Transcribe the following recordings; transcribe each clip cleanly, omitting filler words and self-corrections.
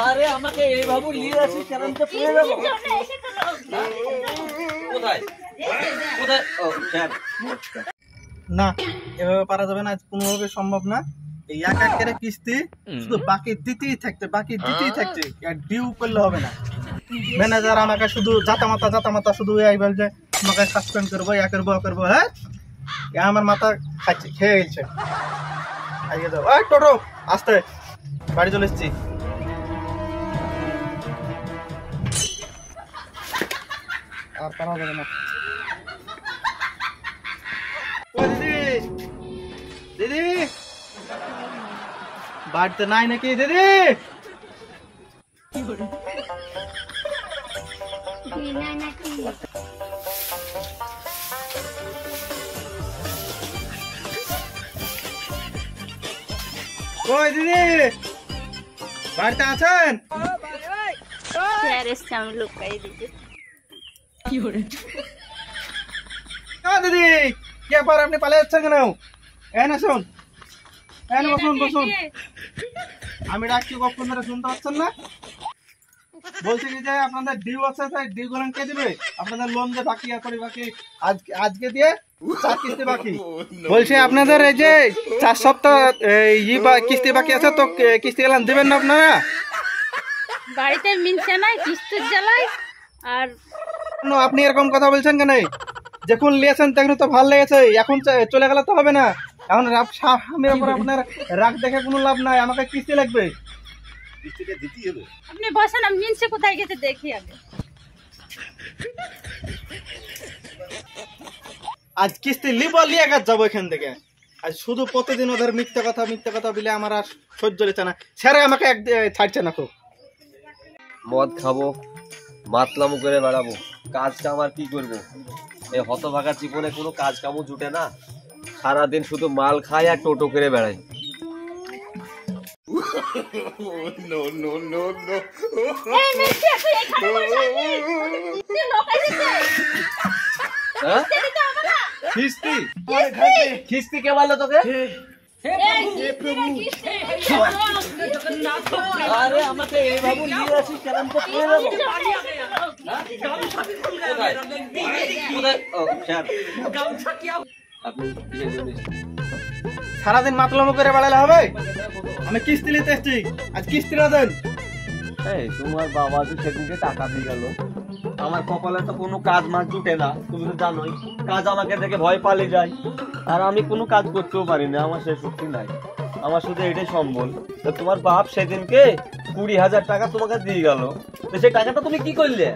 আরে আমাকে এই বাবু নিয়ে আসিস কারণ তো পড়ে যাবো কোথায় কোথায় ও স্যার না এভাবে পারা যাবে না কোনোভাবে সম্ভব না এই এক এক করে কিস্তি শুধু বাকি দিতেই থাকতে আর ডিউ করলে হবে না ম্যানেজার আমাকে শুধু জাতামাতা শুধু এই বলছে আমাকে সাসপেন্ড করবো ইয়া করবো হ্যাঁ আমার মাথা খাচ্ছে খেয়ে গেছে আগে যাও এই টোটো আসতে বাড়ি চলে এসছি আর পারা যাবে না দিদি বাড়িতে নাই নাকি দিদি কই দিদি বাড়িতে আছেন দিদি কে পার আপনি পালিয়ে যাচ্ছেন কেন না শুন বসুন আমি ডাকছি কখন ধরে শুনতে পাচ্ছেন না বলছি কি যে আপনাদের ডিউ আছে তাই ডিউ গুলো কে দিবে আপনাদের লোন যে বাকি আজকে দিয়ে 4 কিস্তি বাকি বলছি আপনাদের এই যে 4 সপ্তাহ কিস্তি বাকি আছে তো কিস্তি গেলাম দিবেন না আপনারা বাড়িতে মিলছে না কিস্তির জ্বালায় আর আপনি এরকম কথা বলছেন কেন যখন লিয়েছেন তখন তো ভালো লেগেছে এখন চলে গেলে তো হবে না এখন স্বামীর উপর আপনার রাগ দেখে কোনো লাভ নাই আমাকে কিস্তি লাগবে কিস্তিটা দিতেই হবে আপনি বসেন আমি মিনছে কোথায় গেছে দেখি আগে আজ কিস্তি লিয়ে কাজ যাবো এখান থেকে আজ শুধু প্রতিদিন ওদের মিথ্যা কথা বলে আমার আর সহ্য হচ্ছে না স্যার আমাকে ছাড়ছে না খুব মদ খাবো মাতলামো করে বেড়াবো কাজ কাম আর কি করবো এই হতভাগা জীবনে কোনো কাজ কামও জুটে না সারাদিন শুধু মাল খাই আর টোটো করে বেড়াই খিস্তি কে বললো তোকে আরে আমাকে এই বাবু নিয়ে আসিস কেন তো পড়ে যাবো সারাদিন মাতলামো করে বেড়ালে হবে আমি কিস্তি নিতে এসছি আজ কিস্তি না দেন তোমার বাবা তো সেদিনকে টাকা দিয়ে গেল আমার কপালে তো কোনো কাজ মাছ জুটে না তুমি তো জানোই কাজ আমাকে দেখে ভয় পালিয়ে যায় আর আমি কোনো কাজ করতেও পারি না আমার সে শক্তি নাই আমার শুধু এটাই সম্বল তো তোমার বাপ সেদিনকে 20,000 টাকা তোমাকে দিয়ে গেল তো সেই টাকাটা তুমি কি করলে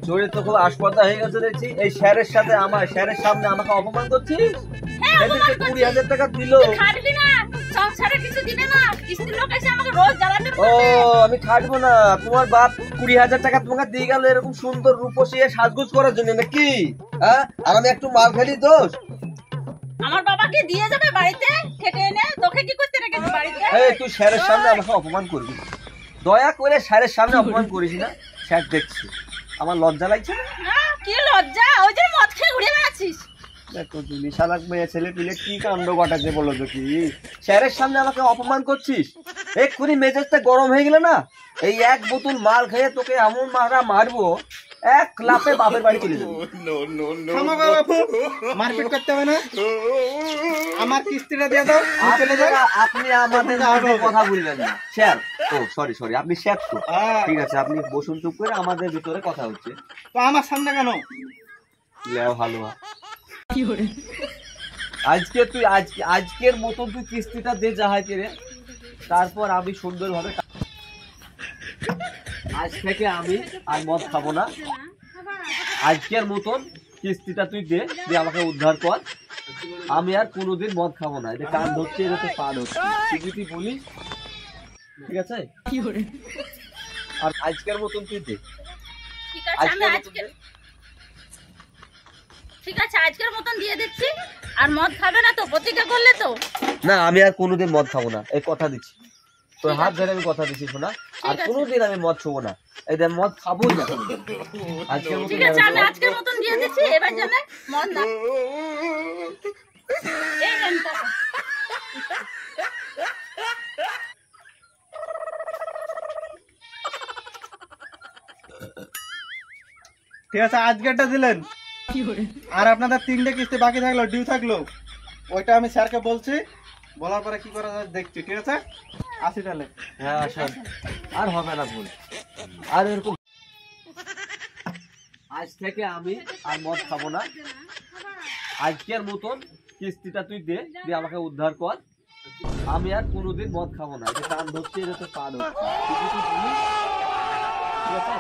জোরে তো খুব আসপর্দা হয়ে গেছে দেখছি এই স্যারের সাথে আমার স্যারের সামনে আমাকে অপমান করছিস সেদিনকে 20,000 টাকা দিল ও আমি খাটবো না তোমার বাপ 20,000 টাকা তোমাকে দিয়ে গেল এরকম সুন্দর রূপসী সাজগোজ করার জন্য নাকি হ্যাঁ আর আমি একটু মাল খেলি দোষ আমার বাবাকে দিয়ে যাবে বাড়িতে খেটে এনে তোকে কি করতে রেখেছিস বাড়িতে এই তুই স্যারের সামনে আমাকে অপমান করবি দয়া করে স্যারের সামনে অপমান করিস না স্যার দেখছি আমার লজ্জা লাগছে না কি লজ্জা ওই যে মদ খেয়ে ঘুরে বেড়াচ্ছিস দেখো তুমি শালাক মেয়ে ছেলে পিলে কি কাণ্ড ঘটাচ্ছে বলো তো কি স্যারের সামনে আমাকে অপমান করছিস এক্ষুনি মেজাজটা গরম হয়ে গেলে না এই এক বোতল মাল খেয়ে তোকে এমন মারবো এক লাফে বাপের বাড়ি চলে যাবো মারপিট করতে হবে না আমার কিস্তিটা দিয়ে দাও আপনি আমাদের কথা বলবেন না স্যার ও সরি আপনি স্যার তো ঠিক আছে আপনি বসুন চুপ করে আমাদের ভিতরে কথা হচ্ছে তো আমার সামনে কেন লেও হালুয়া আজকে তুই আজকের মতো তুই কিস্তিটা দে যাহাই রে তারপর আমি সুন্দরভাবে আজ থেকে আমি আর মদ খাবো না আজকের মতন কিস্তিটা তুই দে আমাকে উদ্ধার কর আমি আর কোনোদিন মদ খাবো না এটা কান ধরছে এটা তো পা ধরছে তুই বলিস ঠিক আছে আর আজকের মতন তুই দে ঠিক আছে আজকের মতন দিয়ে দিচ্ছি আর মদ খাবে না তো প্রতিজ্ঞা করলে তো না আমি আর কোনোদিন মদ খাবো না এই কথা দিচ্ছি তোর হাত ধরে আমি কথা দিচ্ছি শোনা আর কোনোদিন আমি মদ ছবো না এই দেখ মদ খাবোই না আজকের মতন ঠিক আছে আমি আজকের মতন দিয়ে দিচ্ছি এবার জানে মদ না ঠিক আছে, আজকেরটা দিলেন, আর আপনাদের 3টে কিস্তি বাকি থাকলো, ডিউ থাকলো, ওইটা আমি স্যারকে বলছি, বলার পরে কি করা যায় দেখছি। ঠিক আছে, আসি তাহলে। হ্যাঁ আসেন, আর হবে না ভুল, আর এরকম আজ থেকে আমি আর মদ খাবো না। আজকের মতন কিস্তিটা তুই দে, দিয়ে আমাকে উদ্ধার কর। আমি আর কোনোদিন মদ খাবো না। এটা কান ধরছে, এটা তো কান হচ্ছে। তুই কি বলিস? ঠিক আছে?